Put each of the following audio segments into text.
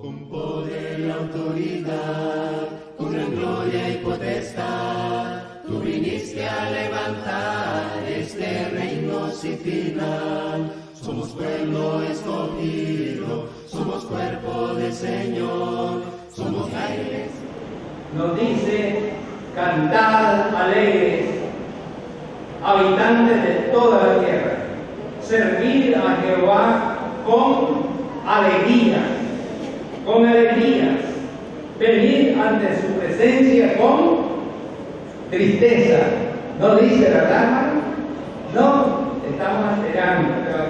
Con poder y autoridad, con gran gloria y potestad, tú viniste a levantar este reino sin final. Somos pueblo escogido, somos cuerpo del Señor, somos la iglesia. Nos dice: cantad alegres, habitantes de toda la tierra, servid a Jehová con alegría, venid ante su presencia con tristeza. No dice, ¿verdad? No, estamos esperando, pero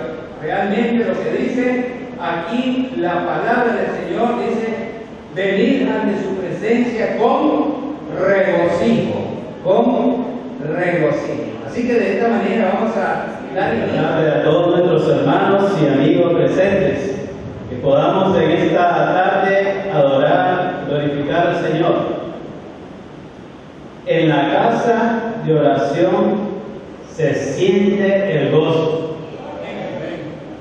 realmente lo que dice aquí la palabra del Señor dice: venid ante su presencia con regocijo, Así que de esta manera vamos a dar a todos nuestros hermanos y amigos presentes, que podamos en esta tarde adorar, glorificar al Señor. En la casa de oración se siente el gozo.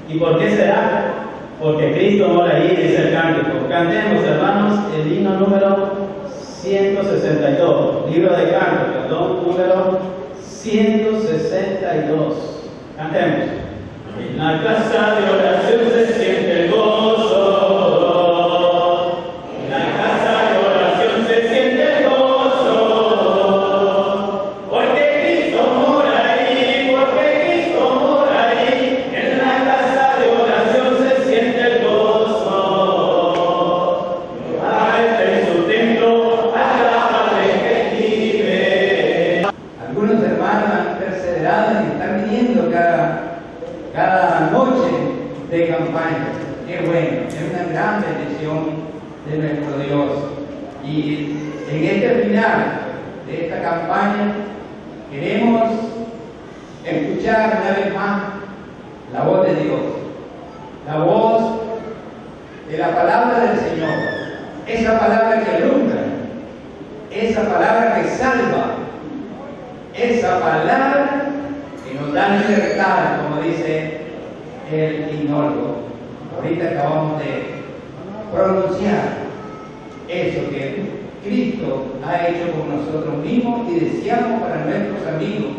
¿Y por qué será? Porque Cristo mora allí, dice el cántico. Cantemos, hermanos, el himno número 162, libro de canto, perdón, número 162. Cantemos. En la casa de oración se siente el gozo. En la casa de oración se siente el gozo. Porque Cristo mora ahí, En la casa de oración se siente el gozo. Jehová está en su templo, alábale que vive. Algunos hermanos han perseverado y están viniendo cada noche de campaña. Qué bueno, es una gran bendición de nuestro Dios. Y en este final de esta campaña queremos escuchar una vez más la voz de Dios, la voz de la palabra del Señor, esa palabra que alumbra, esa palabra que salva, esa palabra que nos da libertad, como dice el himnólogo. Ahorita acabamos de pronunciar eso que Cristo ha hecho con nosotros mismos y deseamos para nuestros amigos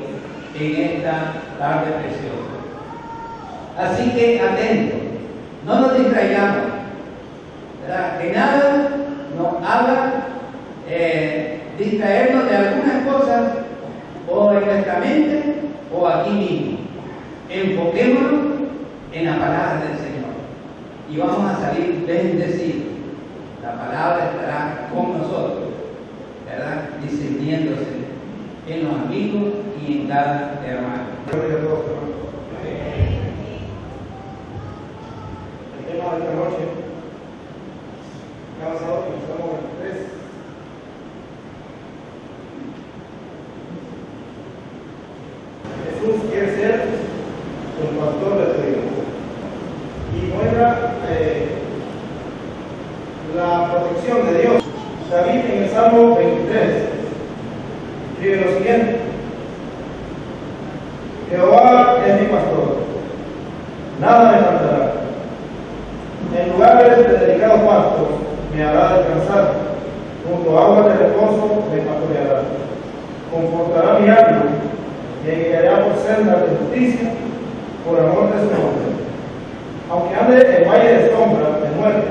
en esta tarde preciosa. Así que atentos, no nos distraigamos, ¿verdad? Que nada nos haga distraernos de algunas cosas, o en nuestra mente o aquí mismo. Enfoquémonos en la palabra del Señor y vamos a salir bendecidos. La palabra estará con nosotros, ¿verdad? Discerniéndose en los amigos y en cada hermano. El tema de esta noche, cada sábado comenzamos a 3. Jesús quiere ser el pastor de tu vida y muestra la protección de Dios. David en el Salmo 23 escribe lo siguiente: Jehová es mi pastor, nada me faltará. En lugares de delicados pastos me hará descansar, junto a aguas de reposo me pastoreará. Confortará mi alma, me guiará por sendas de justicia, por amor de su nombre. Aunque ande en valle de sombra de muerte,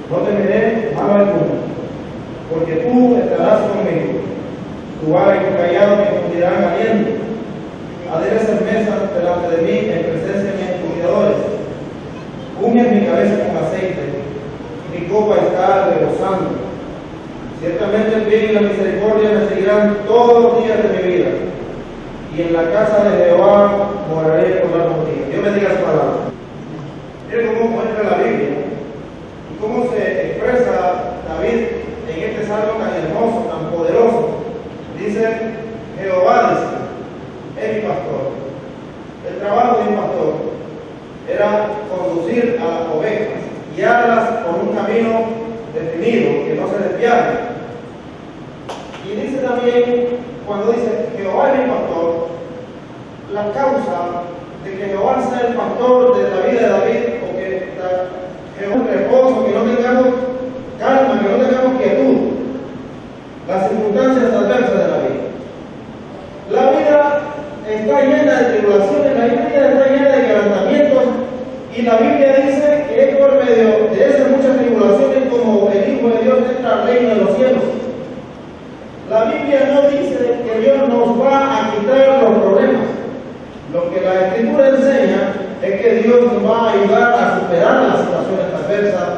no temeré mal alguno, porque tú estarás conmigo. Tu vara y tu callado me infundirán aliento. Aderezas mesas delante de mí en presencia de mis encubridores. Unges mi cabeza con aceite, mi copa está rebosando. Ciertamente el bien y la misericordia me seguirán todos los días de mi vida, y en la casa de Jehová moraré por largos días. Dios bendiga su palabra. Miren cómo muestra la Biblia y cómo se expresa David en este salmo tan hermoso, tan poderoso. Dice: Jehová es mi pastor. El trabajo de un pastor era conducir a las ovejas, guiarlas por un camino definido, que no se desviaran. Y dice también, cuando dice Jehová es mi pastor, la causa de que Jehová sea el pastor de la vida de David, o que Jehová es reposo, que no tengamos entra al reino de los cielos. La Biblia no dice que Dios nos va a quitar los problemas. Lo que la Escritura enseña es que Dios nos va a ayudar a superar las situaciones adversas.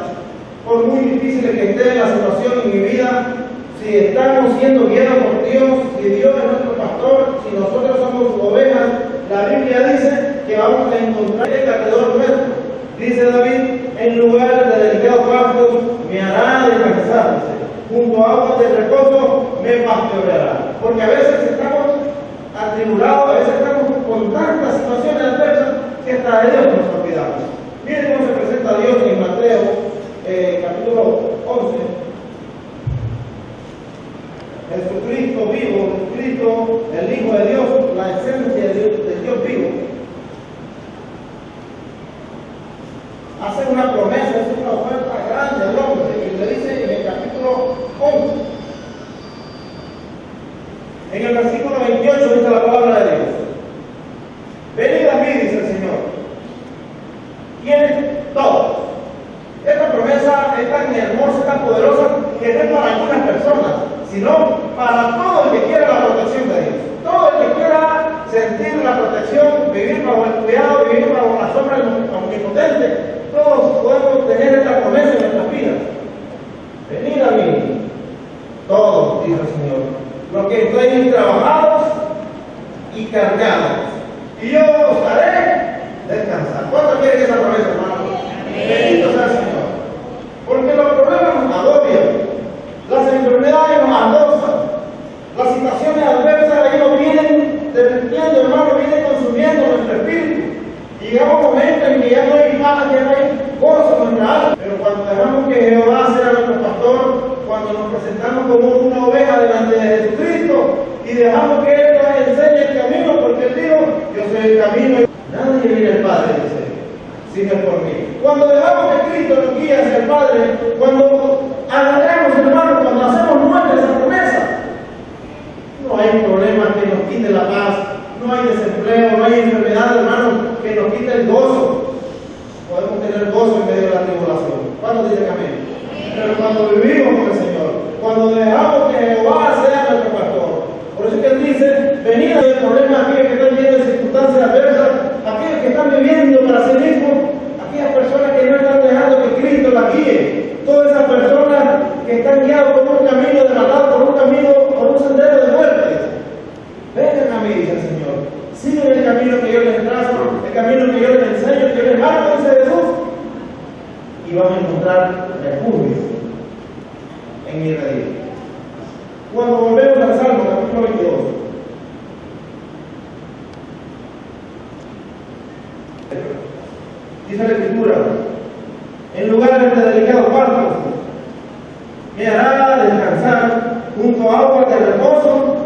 Por muy difícil que esté la situación en mi vida, si estamos siendo guiados por Dios, si Dios es nuestro pastor, si nosotros somos sus ovejas, la Biblia dice que vamos a encontrar alrededor nuestro. Dice David, en lugares de delicados pastos me hará descansar, junto a aguas de reposo me pastoreará. Porque a veces estamos atribulados, a veces estamos con tantas situaciones adversas que hasta de Dios nos olvidamos. Miren cómo se presenta Dios en Mateo capítulo 11. Jesucristo vivo, Cristo, el Hijo de Dios, la esencia de Dios vivo, hace una promesa, es una oferta grande al hombre, y le dice en el capítulo 11, en el versículo 28 dice la palabra de Dios: venid a mí, dice el Señor, ¿quiénes? Todos. Esta promesa es tan hermosa, tan poderosa, que no es para algunas personas, sino para todo el que quiera la protección de Dios. Todo el que quiera sentir la protección, vivir bajo el cuidado, vivir bajo la sombra del Omnipotente. Todos podemos tener esta promesa en nuestras vidas. Venid a mí, todos, dice el Señor, los que estéis trabajados y cargados, y yo os haré descansar. ¿Cuánto quieren esa promesa, hermano? Bendito sea el Señor. Porque los problemas nos agobian, las enfermedades nos acosan, las situaciones adversas ellos vienen derritiendo, hermano, vienen consumiendo nuestro espíritu. Y llegamos momentos en que ya no hay paz, ya no hay gozo en nuestra alma. Pero cuando dejamos que Jehová sea nuestro pastor, cuando nos presentamos como una oveja delante de Jesucristo y dejamos que Él nos enseñe el camino, porque Él dijo: yo soy el camino. Nadie viene al Padre, dice, sino por mí. Cuando dejamos que Cristo nos guíe hacia el Padre, cuando agarramos, hermano, cuando hacemos nuestra esa promesa, no hay problema que nos quite la paz, no hay desempleo, no hay enfermedad, hermano, que nos quite el gozo. Podemos tener gozo en medio de la tribulación. ¿Cuántos dicen amén? Pero cuando vivimos con el Señor, cuando dejamos que Jehová sea nuestro pastor, por eso es que Él dice: venid del problema, aquellos que están viviendo circunstancias adversas, aquellos que están viviendo para sí mismos, aquellas personas que no están dejando que Cristo las guíe, todas esas personas que están guiadas por un camino de maldad, por un camino, por un sendero de muerte. Vengan a mí, dice el Señor, sigan el camino que yo les trazo, el camino que yo les enseño, que yo les marco, dice Jesús, y van a encontrar refugio en mi redil. Cuando volvemos al Salmo, capítulo 22, dice la Escritura: en lugares de delicados pastos me hará descansar, junto a aguas de reposo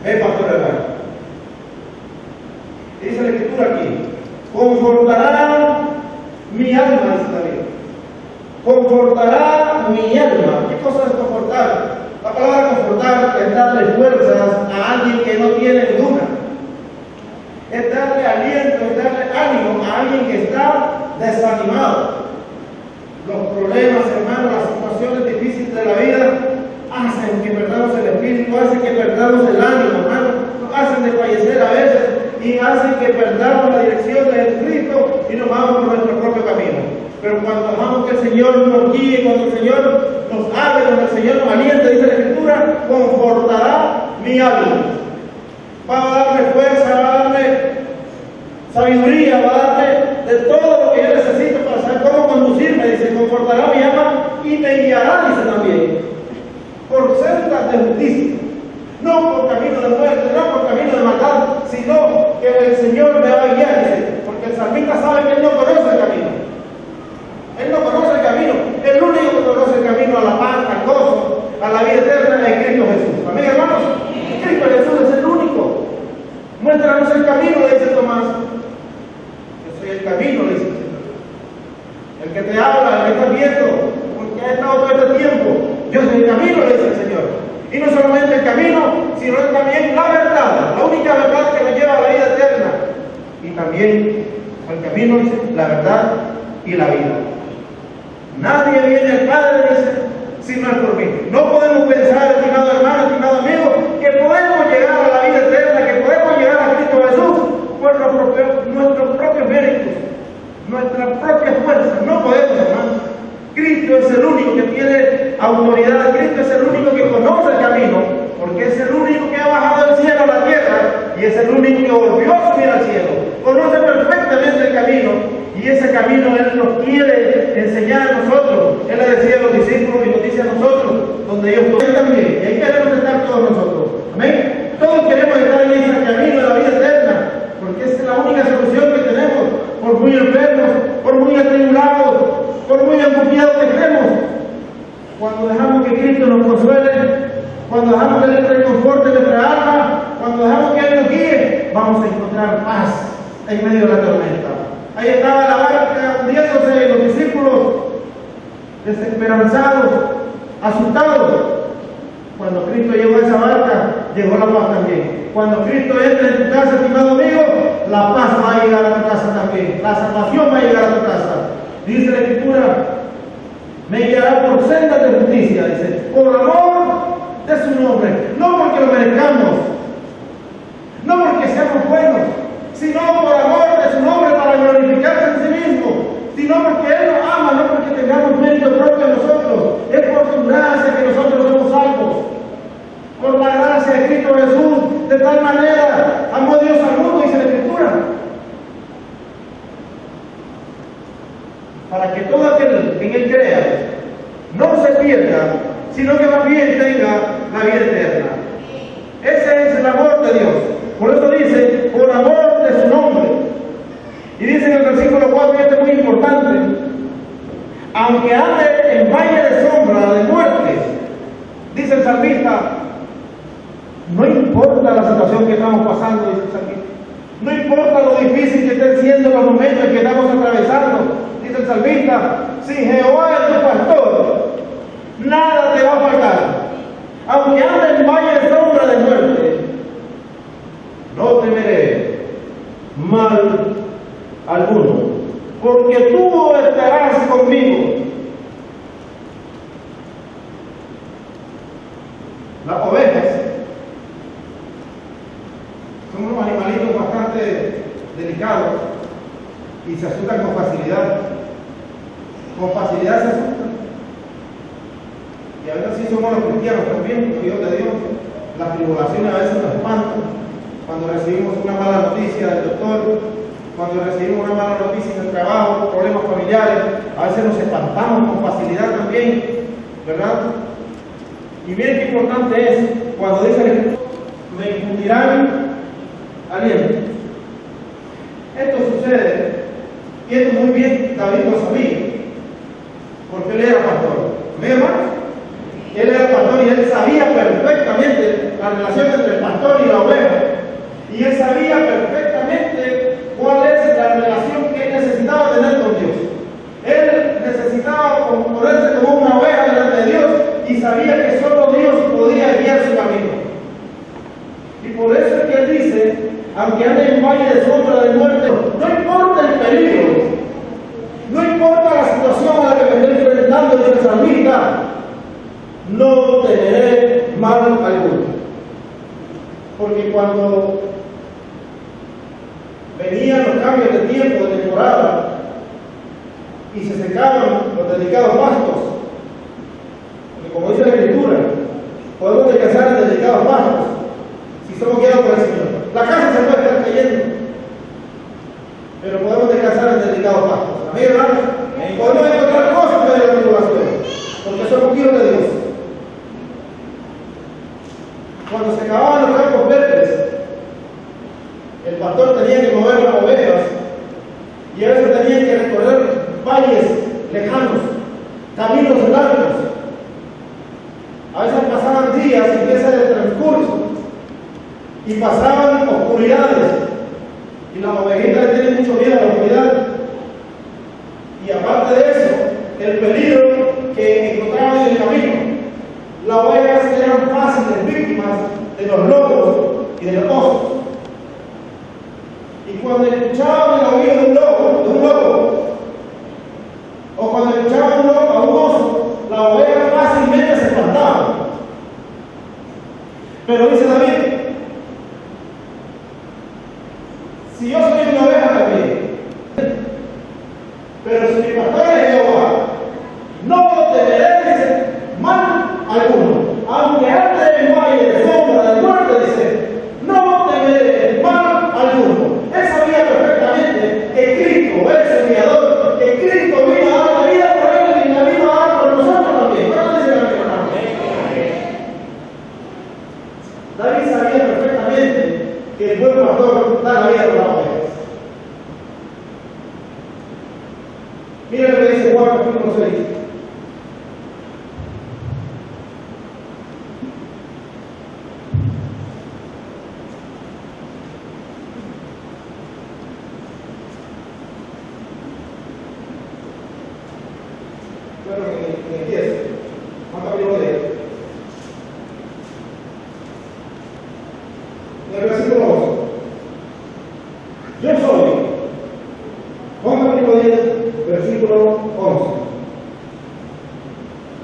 me pastoreará. Dice la Escritura aquí: confortará mi alma, dice David. Confortará mi alma. ¿Qué cosa es confortar? La palabra confortar es darle fuerzas a alguien que no tiene ninguna. Es darle aliento, es darle ánimo a alguien que está desanimado. Los problemas, hermanos, las situaciones difíciles de la vida hacen que perdamos el espíritu, hacen que perdamos el ánimo, hermano, nos hacen desfallecer a veces y hacen que perdamos la dirección de Jesucristo y nos vamos por nuestro propio camino. Pero cuando dejamos que el Señor nos guíe, cuando el Señor nos hable, cuando el Señor nos aliente, dice la Escritura: confortará mi alma. Va a darme fuerza, va a darme sabiduría, va a darme de todo lo que yo necesito para saber cómo conducirme. Dice: confortará mi alma y me guiará, dice también, por sendas de justicia, no por camino de muerte, no por camino de maldad, sino que el Señor me va a guiar, dice, porque el salmista sabe que Él no conoce el camino. Él no conoce el camino. El único que conoce el camino a la paz, al gozo, a la vida eterna es Cristo Jesús. Amén, hermanos. Cristo Jesús es el único. Muéstranos el camino, le dice Tomás. Yo soy el camino, le dice el Señor. El que te habla, el que está viendo, porque ha estado todo este tiempo. Yo soy el camino, le dice el Señor. Y no solamente el camino, sino también la verdad. La única verdad que nos lleva a la vida eterna. Y también el camino, dice, la verdad y la vida. Nadie viene al Padre, dice, si no es por mí. No podemos pensar, estimado hermano, estimado amigo, que podemos llegar a la vida eterna, que podemos llegar a Cristo Jesús por nuestros propios méritos, nuestras propias fuerzas. No podemos, hermano. Cristo es el único que tiene autoridad, Cristo es el único que conoce el camino, porque es el único que ha bajado del cielo a la tierra y es el único que volvió a subir al cielo. Conoce perfectamente el camino y ese camino Él nos quiere enseñar a nosotros. Él le decía a los discípulos y nos dice a nosotros, donde ellos todos también, y ahí queremos estar todos nosotros. Amén. Todos queremos estar en ese camino de la vida eterna, porque esa es la única solución que tenemos, por muy enfermos, por muy atribulados, por muy angustiados que estemos. Cuando dejamos que Cristo nos consuele, cuando dejamos que Él reconforte nuestra alma, cuando dejamos que Él nos guíe, vamos a encontrar paz en medio de la tormenta. Ahí estaba la barca hundiéndose y los discípulos desesperanzados, asustados. Cuando Cristo llegó a esa barca, llegó la paz también. Cuando Cristo entra en tu casa, estimado amigo, la paz va a llegar a tu casa también. La salvación va a llegar a tu casa. Dice la Escritura, me guiará por sendas de justicia, dice, por amor de su nombre, no porque lo merezcamos, no porque seamos buenos, sino por amor de su nombre para glorificarse en sí mismo, sino porque Él nos ama, no porque tengamos mérito propio en nosotros, es por su gracia que nosotros somos salvos, por la gracia de Cristo Jesús, de tal manera amó Dios al mundo, dice la Escritura, para que todo aquel que en Él crea no se pierda, sino que más bien tenga la vida eterna. Ese es el amor de Dios. Por eso dice, por amor de su nombre. Y dice en el versículo 4, y esto es muy importante, aunque ande en valle de sombra de muerte, dice el salmista, no importa la situación que estamos pasando, dice el salmista, no importa lo difícil que estén siendo los momentos que estamos atravesando, dice el salmista, si Jehová es tu pastor, nada te va a faltar. Aunque ande en valle de sombra de muerte, no temeré mal alguno, porque tú estarás conmigo. Las ovejas son unos animalitos bastante delicados y se asustan con facilidad. Con facilidad se asustan. Y a veces sí somos los cristianos también, los hijos de Dios. Las tribulaciones a veces nos espantan. Cuando recibimos una mala noticia del doctor, cuando recibimos una mala noticia en el trabajo, problemas familiares, a veces nos espantamos con facilidad también, ¿verdad? Y miren qué importante es cuando dice el Escritor, me infundirán aliento. Esto sucede, y esto muy bien David lo sabía, porque él era pastor. ¿Me hermano? Él era pastor y él sabía perfectamente la relación entre el pastor y la oveja. Y él sabía perfectamente cuál es la relación que él necesitaba tener con Dios. Él necesitaba ponerse como una oveja delante de Dios y sabía que solo Dios podía guiar su camino. Y por eso es que él dice, aunque ande en valle de sombra de muerte, no importa el peligro, no importa la situación a la que me estoy enfrentando, dice el salmista, no temeré mal alguno. Porque cuando venían los cambios de tiempo, de temporada, y se secaban los delicados pastos, porque como dice la Escritura, podemos descansar en delicados pastos, si somos guiados por el Señor. La casa se puede estar cayendo, pero podemos descansar en delicados pastos. Amén, hermanos. Podemos encontrar cosas de la tribulación, porque somos hijos de Dios. Cuando se acababan los campos verdes, el pastor tenía que mover las ovejas y a veces tenía que recorrer valles lejanos, caminos largos. A veces pasaban días sin ese transcurso y pasaban oscuridades y las ovejitas le tienen mucho miedo a la oscuridad. Y aparte de eso, el peligro que encontraban en el camino. Las ovejas eran fáciles víctimas de los lobos y de los osos. Y cuando escuchaban el oído de un lobo, o cuando escuchaban a un oso, la oveja fácilmente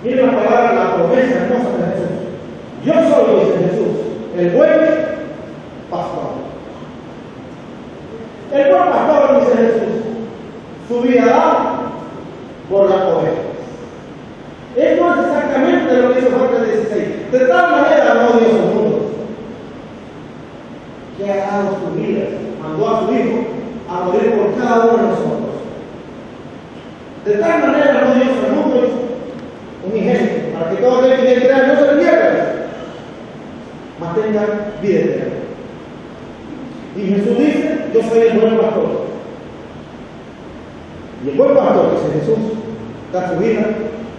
Miren la palabra, la promesa hermosa de Jesús. Yo soy, dice Jesús, el buen pastor. El buen pastor, dice Jesús, su vida da por las ovejas. Esto es exactamente lo que hizo Juan 16. De tal manera amó Dios al mundo, que ha dado su vida, mandó a su Hijo a morir por cada uno de nosotros. De tal manera amó Dios al mundo, un ejemplo, para que todo aquel que crea no se le pierda, mas tenga vida eterna. Y Jesús dice: yo soy el buen pastor. Y el buen pastor, dice Jesús, da su vida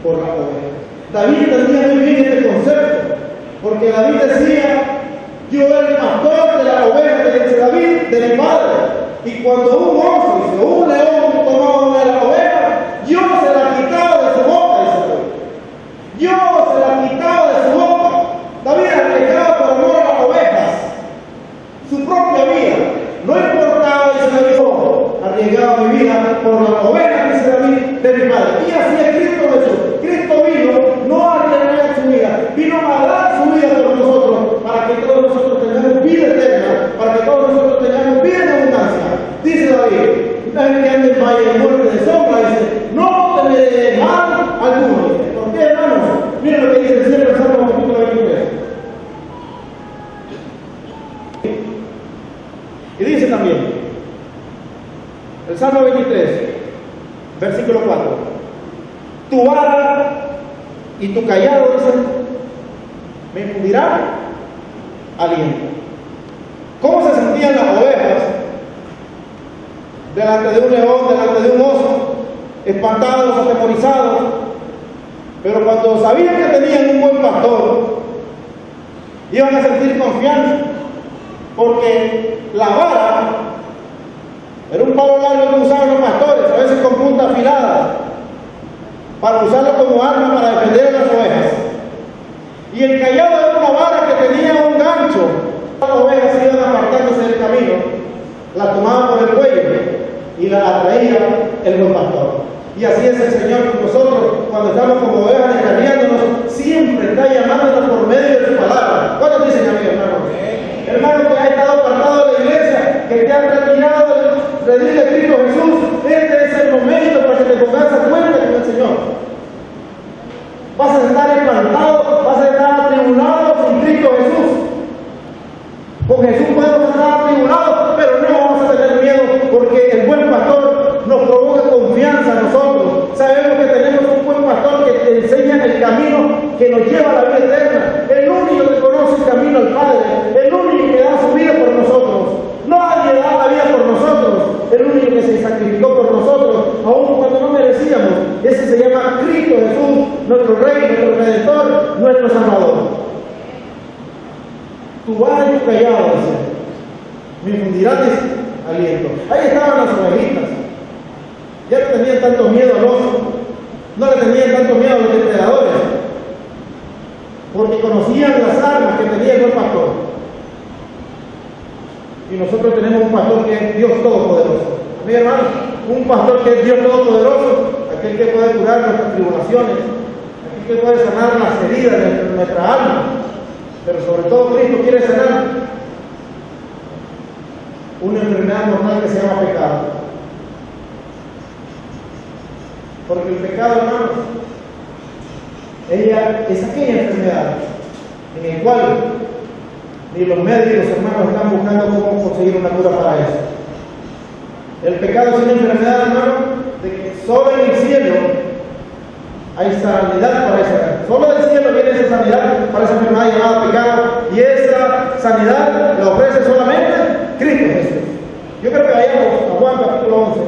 por la oveja. David entendía muy bien este concepto, porque David decía: yo era el pastor de la oveja de David, de mi padre. Y cuando un oso, dice, un león tomaba una de las ovejas, yo se la quitaba de su boca, dice David. Yo se la quitaba de su boca. David arriesgaba por amor a las ovejas su propia vida. No importaba, dice David, arriesgaba mi vida por las ovejas, dice David, de mi padre. Y así es Cristo Jesús. Cristo vino no a arriesgar su vida, vino a dar su vida por nosotros, para que todos nosotros tengamos vida eterna, para que todos nosotros tengamos vida en abundancia. Dice David: el que ande en valle de muerte de sombra, dice, no temeré mal alguno. Dice, ¿por qué, hermanos? Miren lo que dice el cielo en Salmo capítulo 23. Y dice también, el Salmo 23, versículo 4, tu vara y tu callado, dice, me infundirán aliento. ¿Cómo se sentían las ovejas delante de un león, delante de un oso, espantados, atemorizados? Pero cuando sabían que tenían un buen pastor, iban a sentir confianza, porque la vara era un palo largo que usaban los pastores, a veces con punta afilada, para usarlo como arma para defender a las ovejas. Y el callado era una vara que tenía un gancho. Las ovejas iban apartándose del camino, la tomaban por el cuello y la atraía el buen pastor. Y así es el Señor con nosotros, cuando estamos como ovejas descarriándonos, siempre está llamándonos por medio de su palabra. ¿Cuántos dicen amén, hermano? Hermano que ha estado apartado de la iglesia, que te ha terminado de decirle a Cristo Jesús, este es el momento para que te pongas a cuenta con el Señor. Vas a estar espantado, vas a estar atribulado sin Cristo Jesús. Con Jesús podemos estar atribulados, pero no vamos a tener miedo, porque el buen pastor nos provoca confianza a nosotros. Sabemos que tenemos un buen pastor que te enseña el camino que nos lleva a la vida eterna. El único que conoce el camino al Padre, el único que da su vida por nosotros. Nadie da la vida por nosotros, el único que se sacrificó por nosotros, aun cuando no merecíamos. Ese se llama Cristo Jesús, nuestro Rey, nuestro Redentor, nuestro Salvador. Tu vara y tu callado, dice, me infundirán aliento. Ahí estaban las ovejitas. Ya no tenían tanto miedo al oso, no le tenían tanto miedo a los depredadores, porque conocían las armas que tenía el buen pastor. Y nosotros tenemos un pastor que es Dios Todopoderoso. Mi hermano, un pastor que es Dios Todopoderoso, aquel que puede curar nuestras tribulaciones, aquel que puede sanar las heridas de nuestra alma, pero sobre todo Cristo quiere sanar una enfermedad mortal que se llama pecado. Porque el pecado, hermanos, ella es aquella enfermedad en la cual ni los médicos, hermanos, están buscando cómo conseguir una cura para eso. El pecado es una enfermedad, hermano, de que solo en el cielo hay sanidad para esa. Solo del cielo viene esa sanidad para esa enfermedad llamada pecado, y esa sanidad la ofrece solamente Cristo Jesús. Yo creo que vayamos a Juan capítulo 11.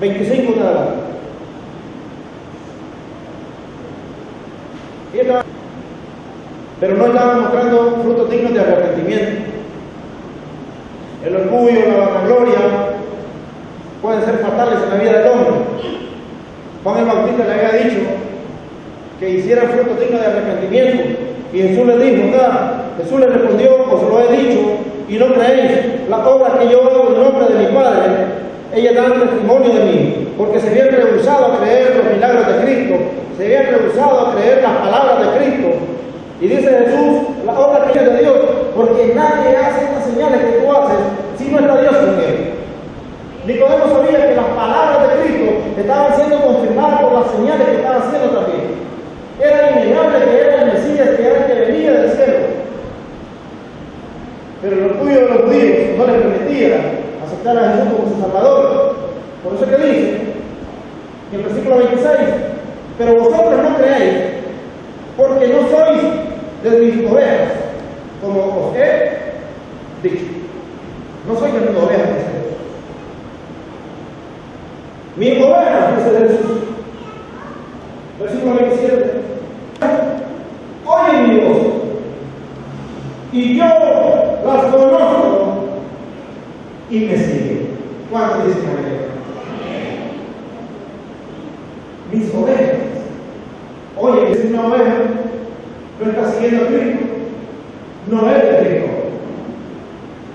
$25 nada más. Pero no estaban mostrando frutos dignos de arrepentimiento. El orgullo, la vanagloria pueden ser fatales en la vida del hombre. Juan el Bautista le había dicho que hicieran fruto digno de arrepentimiento. Y Jesús les dijo, Jesús les respondió, os lo he dicho, y no creéis. Las obras que yo hago en nombre de mi Padre, ellas dan testimonio de mí, porque se habían rehusado a creer los milagros de Cristo, se habían rehusado a creer las palabras de Cristo. Y dice Jesús, las obras que es de Dios, porque nadie hace estas señales que tú haces si no está Dios con él. Nicodemo sabía que las palabras de Cristo estaban siendo confirmadas por las señales que estaba haciendo también. Era innegable que era el Mesías, que era el que venía del cielo. Pero el orgullo de los judíos no les permitía aceptar a Jesús como su Salvador. Por eso que dice, en el versículo 26, pero vosotros no creéis, porque no sois de mis ovejas, como os he dicho. No sois de mis ovejas, dice Jesús. Mis ovejas, dice Jesús. Versículo 27. Oye mi voz, y yo las conozco y me siguen. ¿Cuántos dicen amén? Mis ovejas. Oye, es una oveja, no está siguiendo a Cristo, no es de Cristo.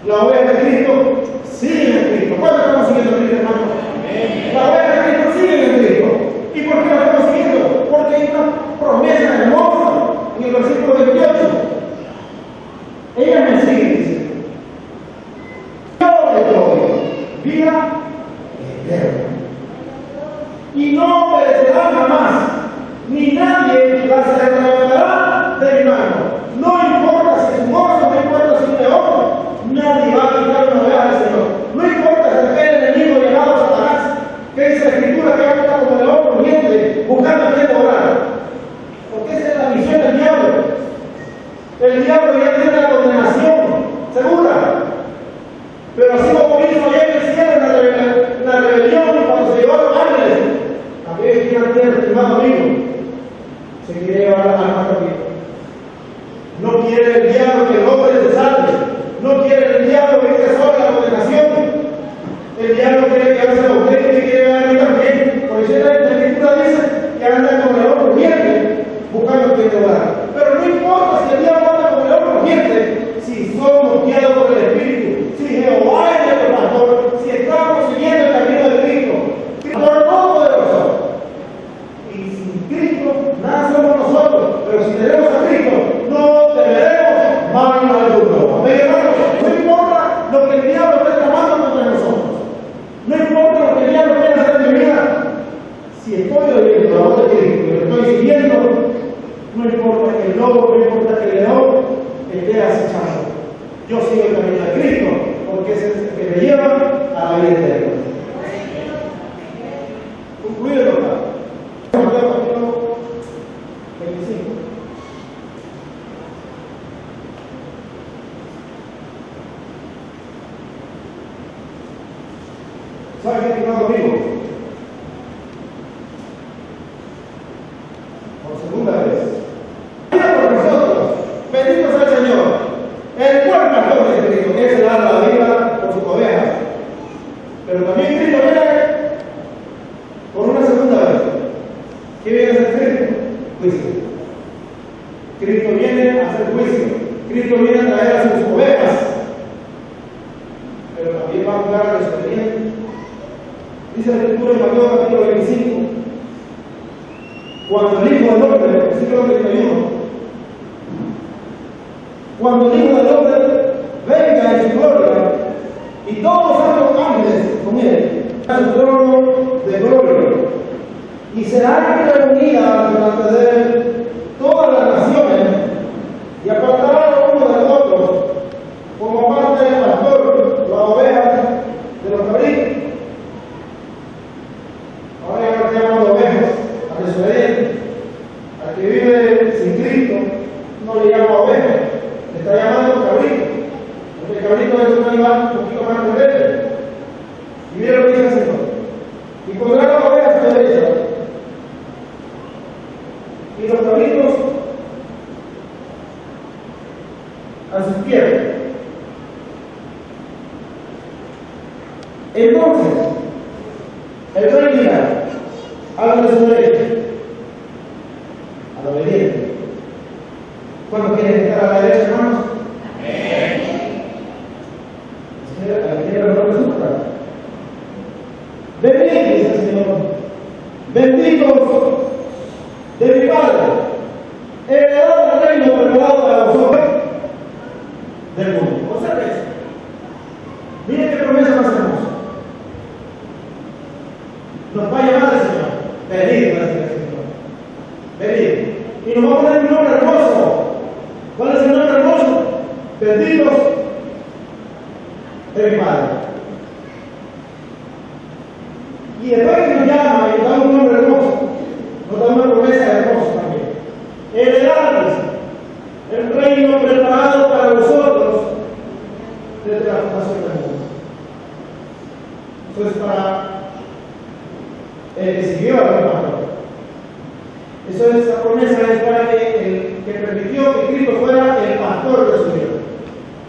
La oveja de Cristo sigue a Cristo. ¿Cuántos estamos siguiendo a Cristo, hermano? La oveja de Cristo sigue a Cristo. ¿Y por qué la estamos siguiendo? Porque hay una promesa hermosa en el versículo 28. Ella me sigue, dice. Yo le doy vida eterna. Y no perecerá jamás, ni nadie las arrebatará de mi mano. No importa si es un oso, no importa si es un león, nadie va a quitar una oveja del Señor. No importa si aquel enemigo llamado Satanás, que dice la Escritura que anda como león rugiente, buscando a quien devorar. Porque esa es la misión del diablo. El diablo ya tiene la condenación segura. Pero así como hizo allá en el cielo la rebelión cuando se llevaron ángeles, también quiere hacer, estimado amigo, se quiere llevar a alma también. No quiere el diablo que el hombre se salve. No quiere el diablo que se sobre la condenación. El diablo quiere quedarse a usted y quiere ver a mí también. Por eso la Escritura dice que anda con león rugiente buscando que devorar. Pero no importa si el diablo anda con león rugiente, si somos guiados por el Espíritu, si Jehová es nuestro pastor, si estamos siguiendo el camino de Cristo, por todopoderoso. Y sin Cristo nada somos nosotros, pero si tenemos a Cristo, no temeremos mal alguno. Amén, hermanos. No importa lo que el diablo esté tramando contra nosotros. No importa lo que el diablo quiera hacer en mi vida. Si estoy oyendo la voz de Cristo y lo estoy siguiendo, no importa que el lobo, no importa que el león esté acechando. Yo sigo el camino de Cristo, porque es el que me lleva a la vida eterna. Concluido el local. Mateo capítulo 25. ¿Sabe qué, estimado amigo? Por segunda vez. Por nosotros, bendito sea el Señor, el buen pastor de Cristo, que se da la vida por sus ovejas. Pero también Cristo viene por una segunda vez. ¿Qué viene a hacer Cristo? Juicio. Cristo viene a hacer juicio. Cristo viene a traer a sus ovejas. Pero también va a jugar a los expedientes. Dice la Escritura en Mateo capítulo 25, cuando el Hijo del Hombre, versículo 31, cuando el Hijo del Hombre venga en su gloria y todos los santos ángeles con él a su trono de gloria, y serán reunidas delante de él todas las naciones, y apartará uno de nosotros como parte del pastor la oveja de los cabritos. Ahora ya no está llamando ovejas al desobediente. Al que vive sin Cristo no le llama oveja, le está llamando cabrito. Porque el cabrito es un animal un poquito más rebelde. Y mira lo que dice el Señor. Y pondrá las ovejas a su derecha y los cabritos a sus pies. Entonces, el rey dirá a los de su derecha: al obediente. ¿Cuántos quieren estar a la derecha, hermanos? Venid, dice el Señor, benditos de mi Padre, heredad del reino preparado para vosotros del mundo. Observe eso. Miren qué promesa más hermosa. Nos va a llamar el Señor. Venid, va a decir el Señor. Venid. Y nos va a poner un nombre hermoso. ¿Cuál es el nombre hermoso? Benditos de mi Padre. Y después que nos llama y nos da un nombre hermoso, nos da una promesa hermosa también. Heredad el reino preparado para vosotros desde la fundación del mundo. Eso es para el que siguió a mi pastor. Esa promesa es para el que permitió que Cristo fuera el pastor de su vida.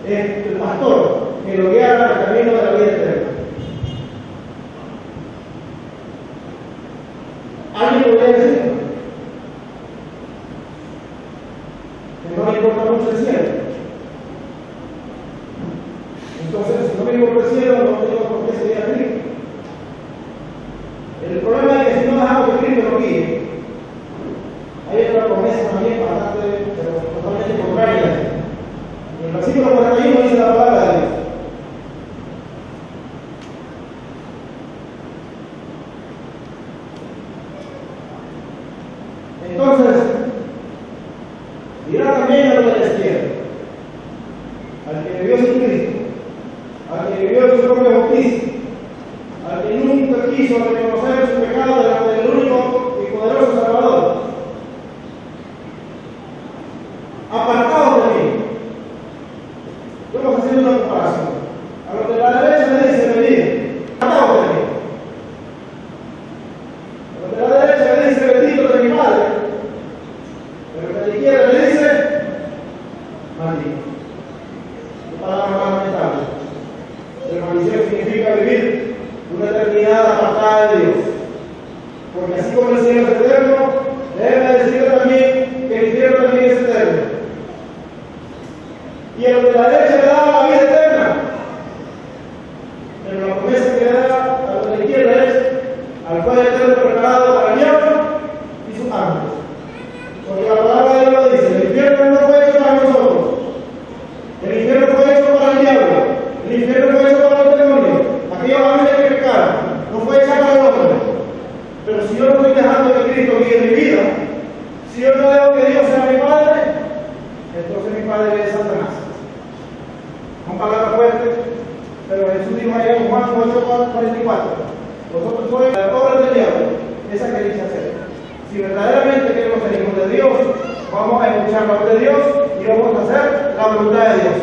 El pastor que lo guiara al camino de la vida eterna. ¿Alguien podría decir que no le importa mucho el cielo? Entonces, si no me importa el cielo, no tengo por qué seguir a Cristo. El problema es que si no dejamos que Cristo nos guíe, hay otra promesa también bastante, pero totalmente contraria. En el versículo 41 dice la palabra de Dios. Entonces, dirá también a los de la izquierda, al que vivió sin Cristo, al que vivió en su propio bautismo, al que nunca quiso reconocer su pecado delante del único y poderoso Salvador. Apartados de mí. Vamos haciendo una comparación. A los de la derecha le dice venid, apartados de mí. A los de la derecha le dice bendito de mi Padre. Pero a la izquierda le dice maldito. Qué palabra más lamentable. La maldición significa vivir una eternidad apartada de Dios. Porque así como el cielo es eterno, debe decir también que el infierno también es eterno. Y a los de la derecha le da la vida eterna. Pero la promesa que le da a los de la izquierda es al cual eterno preparado para el diablo y sus ángeles. Porque la palabra de Dios dice, el infierno no fue hecho para nosotros. El infierno fue hecho para el diablo. El infierno fue hecho para los demonios. Aquellos ángeles que pecaron. No fue hecho para el hombre. Pero si yo no estoy dejando que Cristo guíe mi vida, si yo no dejo que Dios sea mi Padre, entonces mi Padre es Satanás. Son palabras fuertes, pero Jesús dijo allá en Juan 8:44, vosotros sois las obras del diablo, esa que dice hacer. Si verdaderamente queremos ser hijos de Dios, vamos a escuchar la voz de Dios y vamos a hacer la voluntad de Dios.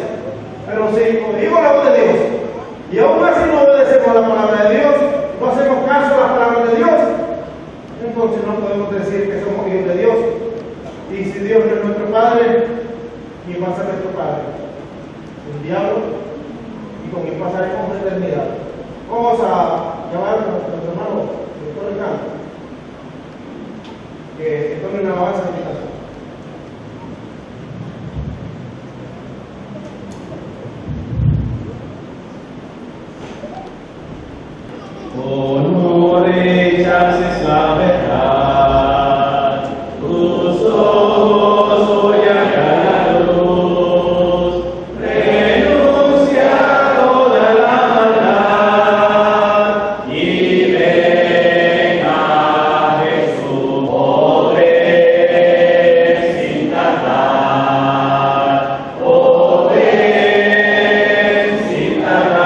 Pero si oímos la voz de Dios y aún así no obedecemos la palabra de Dios, no hacemos caso a las palabras de Dios, entonces no podemos decir que somos hijos de Dios. Y si Dios no es nuestro Padre, ¿quién va a ser nuestro Padre? El diablo, y con él pasaremos la eternidad. Vamos a llamar a nuestro hermano doctor Ricardo, que tome una alabanza de invitación. No rechaces la verdad, tus ojos hoy hagan la luz, renuncia a toda la maldad y ven a Jesús, poder sin tardar, poder sin tardar.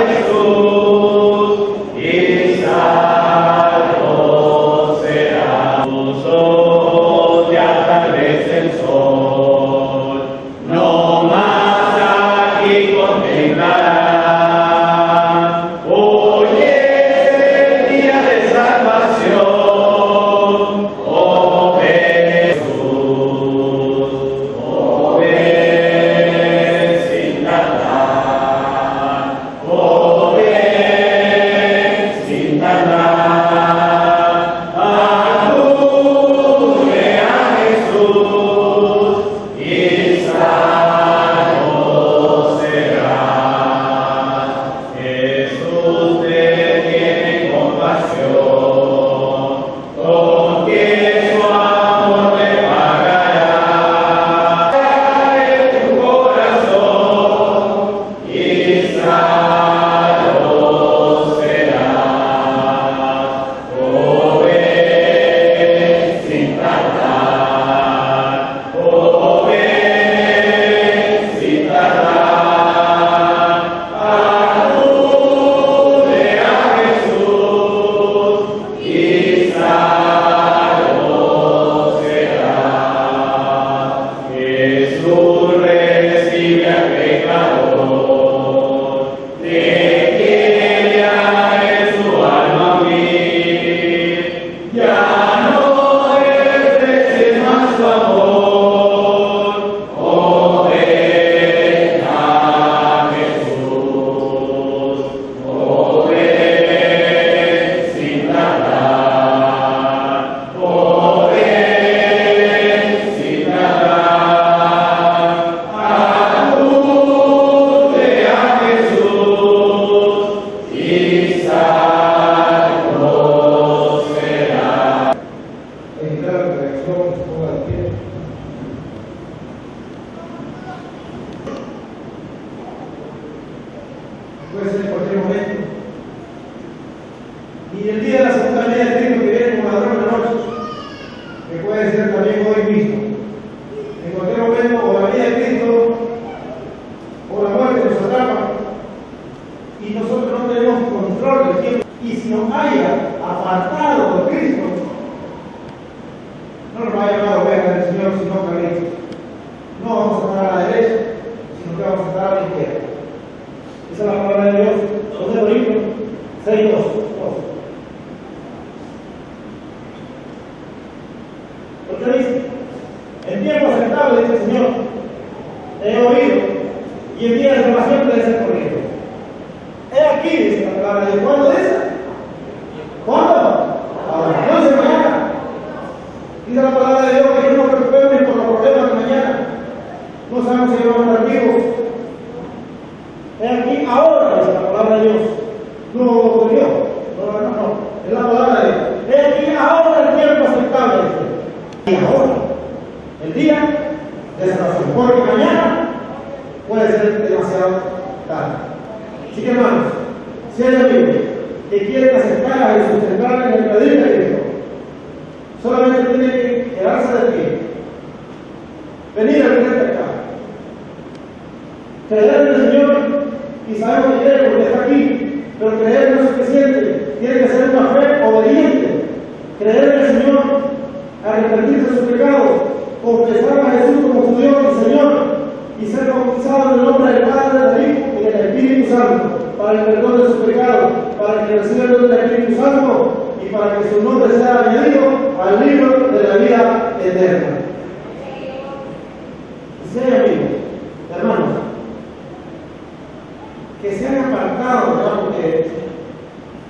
Jesús y salvo será. y salvo será. Jesús recibe al pecador, te quiere en su alma unir, ya no desprecies más su amor, oh ven a Jesús, oh ven sin tardar, oh ven sin tardar, acude a Jesús y salvo será. Evitar la reacción, se ponga de pie. Puede ser en cualquier momento. Y el día de la segunda venida de Cristo que viene como ladrón de la noche, que puede ser también hoy mismo. En cualquier momento, o la venida de Cristo, o la muerte nos atrapa, y nosotros no tenemos control del tiempo. Y si nos haya apartado de Cristo, no nos va a llamar ovejas del Señor, sino cabritos. No vamos a estar a la derecha, sino que vamos a estar a la izquierda. Esa es la palabra de Dios. 2 de Corintios 6:2. ¿Por qué dice? En tiempo aceptable, dice el Señor, he oído, y en día de salvación te he corrido. He aquí, dice la palabra de Dios. ¿Cuándo dice? ¿Cuándo? Ahora, no dice mañana. Dice la palabra de Dios que no nos preocupemos por los problemas de mañana. No sabemos si vamos a estar vivos. He aquí ahora, dice la palabra de Dios. No ocurrió. No. Es la palabra de Dios. He aquí ahora el tiempo aceptable. Dice. Y ahora, el día de salvación. Porque mañana puede ser demasiado tarde. Así que hermanos, si hay amigos que quieren aceptar a Jesús, entrar en el pedir de Cristo, solamente tiene que quedarse de pie, venir al primer pecado, creer en el Señor y sabemos que quiere porque está aquí, pero creer no es suficiente, tiene que ser una fe obediente, creer en el Señor, arrepentirse de sus pecados, confesar a Jesús como su Dios y Señor y ser bautizado en el nombre del Padre, del Hijo y del Espíritu Santo para el perdón de sus pecados, para que reciba el don del Espíritu Santo y para que su nombre sea añadido al libro de la vida eterna. Sí, amigos, hermanos, que se han apartado, ¿verdad? Porque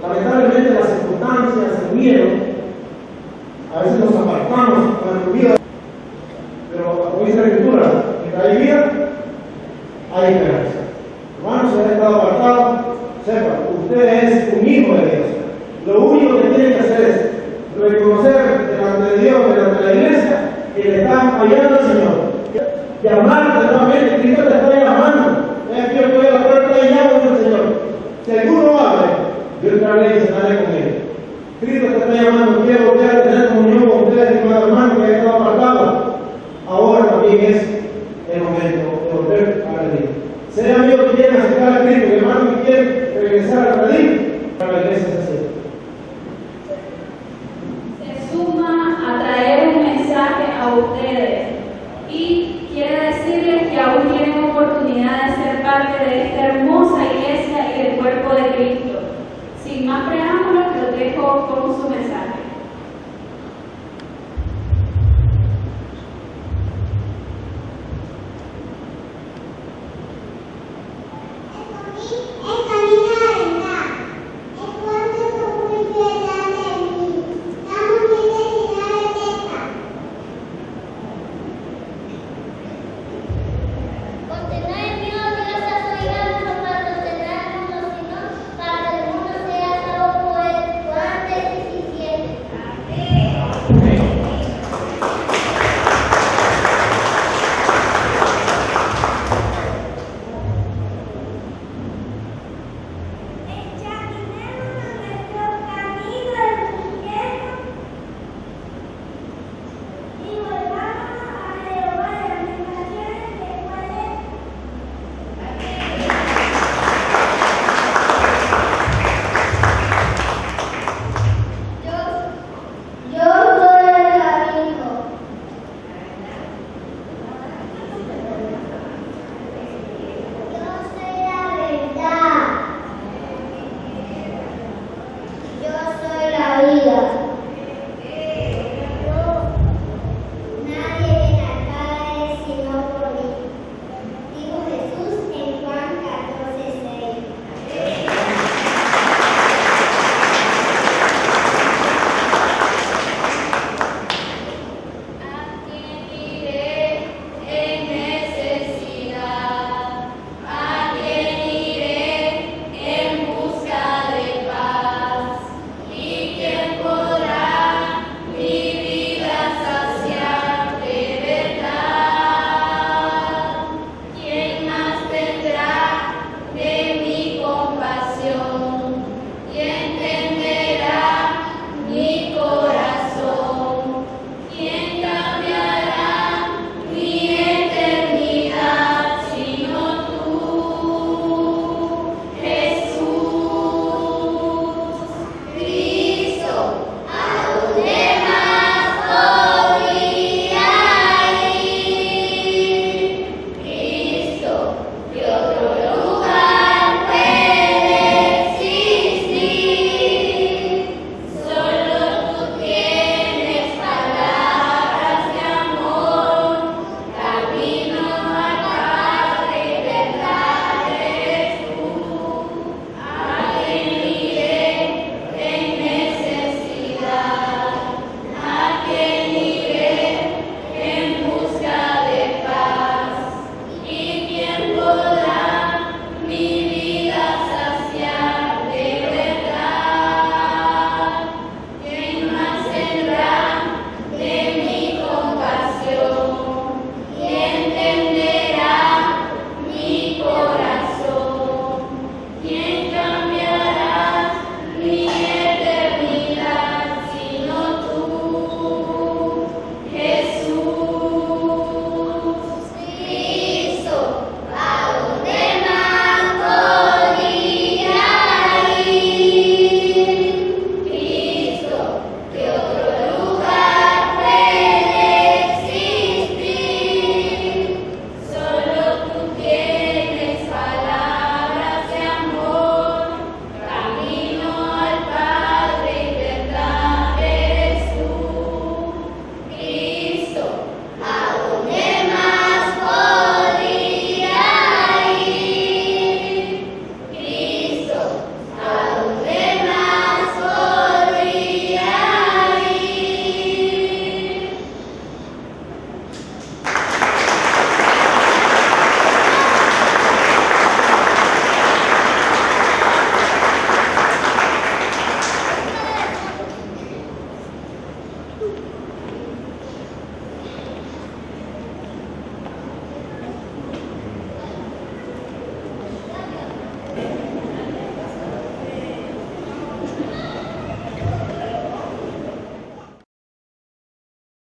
lamentablemente las circunstancias, el miedo, a veces nos apartamos con la vida, pero como dice la Escritura, mientras hay vida, hay esperanza. Hermanos, si han estado apartados, sepa, usted es un hijo de Dios. Lo único que tiene que hacer es reconocer delante de Dios, delante de la iglesia, que le están fallando al Señor. Llamarte nuevamente, Cristo te está llamando. Es que yo estoy a la puerta y llamo al Señor. Si alguno abre, yo entraré y cenaré con él. Cristo te está llamando, quiero volver a tener comunión con ustedes, hermanos, hermanos, que han estado apartados. Ahora también es el momento de volver a pedir. Sea amigo que quieren aceptar a Cristo, que hermano que quieren regresar a pedir, para la iglesia se acepte. Se suma a traer un mensaje a ustedes y quiere decirles que aún tienen oportunidad de ser parte de esta hermosa iglesia y del cuerpo de Cristo. Sin más preámbulos, los dejo con